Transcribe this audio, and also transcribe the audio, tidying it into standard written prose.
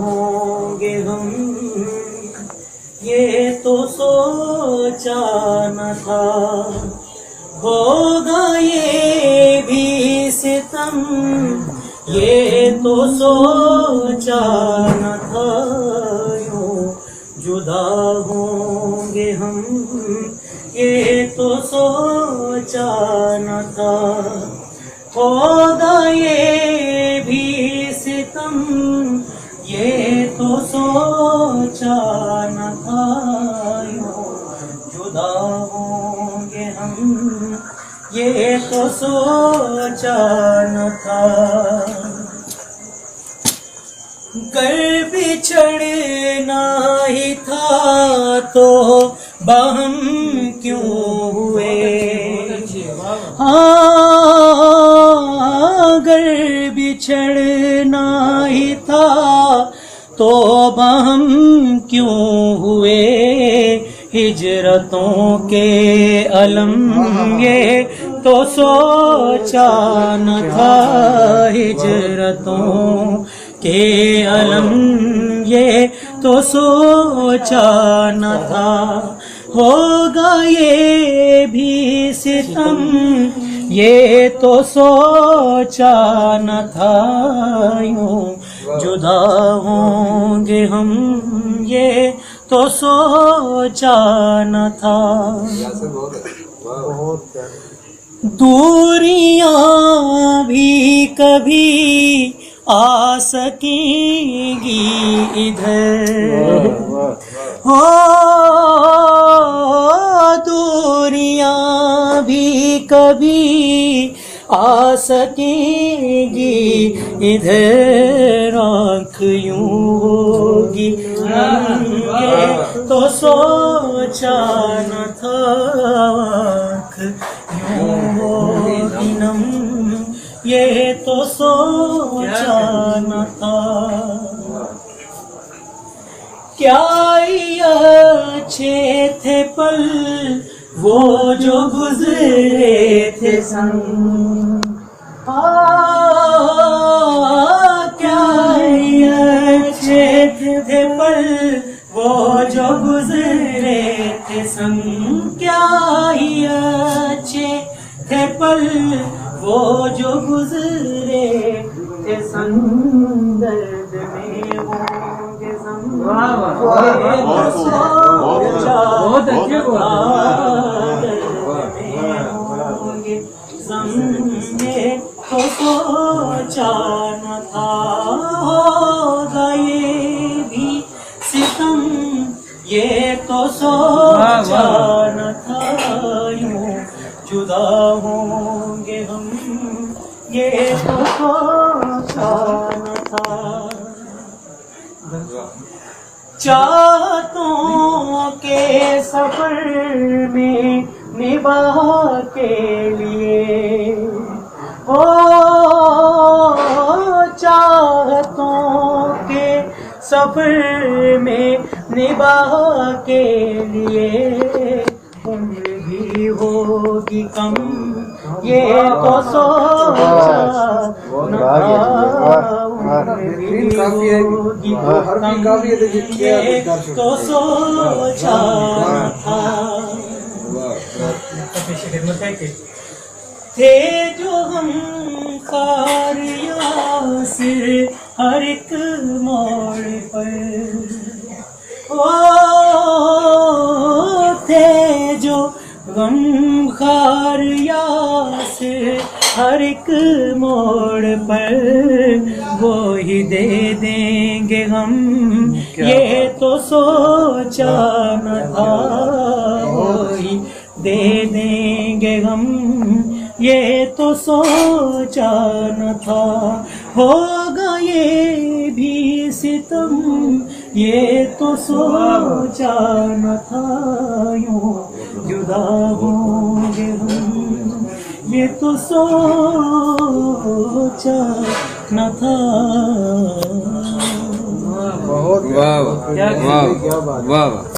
ہوں گے ہم یہ تو سوچا نہ تھا، ہوگا یہ بھی ستم یہ تو سوچا نہ تھا، یوں جدا ہوں گے ہم یہ تو سوچا نہ تھا، ہوگا یہ بھی ستم یہ تو سوچا نہ تھا، یوں جدا ہوں گے ہم یہ تو سوچا نہ تھا، گر بچھڑنا ہی تھا تو باہم کیوں ہوئے، گر بچھڑنا ہی تھا تو باہم کیوں ہوئے، ہجرتوں کے علم یہ تو سوچا نہ تھا، ہجرتوں کے علم یہ تو سوچا نہ تھا، ہوگا یہ بھی ستم یہ تو سوچا نہ تھا، یوں جدا ہوں گے ہم یہ تو سوچا نہ تھا، دوریاں بھی کبھی آ سکیں گی ادھر، ہو دوریاں بھی کبھی آ سکیں گی ادھر، آنکھ یوں ہوگی یہ تو سوچا نہ تھا، آنکھ یوں ہوگی نم یہ تو سوچا نہ تھا، کیا اچھے تھے پل وہ جو گزرے تھے سنگ، کیا اچھے تھے پل وہ جو گزرے تھے سنگ، کیا اچھے تھے پل وہ جو گزرے تھے سنگ، درد میں ہوں گے سنگ بہت اچھے تو سوچا نہ تھا، ہوگا یہ بھی ستم یہ تو سوچا نہ تھا، یوں جدا ہوں گے ہم یہ تو سوچا نہ تھا، چاہتوں کے سفر میں نباہ کے لیے، او چاہتوں کے سفر میں نباہ کے لیے، عمر بھی ہوگی کم یہ تو سوچا نہ تھا، عمر بھی ہوگی کم یہ تو سوچا نہ تھا، تھے جو ہم خار یاسر ہر ایک موڑ پر، تھے جو غم خار یاسر ہر ایک موڑ پر، وہی دے دیں گے ہم یہ تو سوچا نہ تھا، وہی دے دیں گے ہم یہ تو سوچا نہ تھا، ہوگا یہ بھی ستم یہ تو سوچا نہ تھا، یوں جدا ہوں گے ہم یہ تو سوچا نہ تھا۔ بہت واہ واہ واہ واہ۔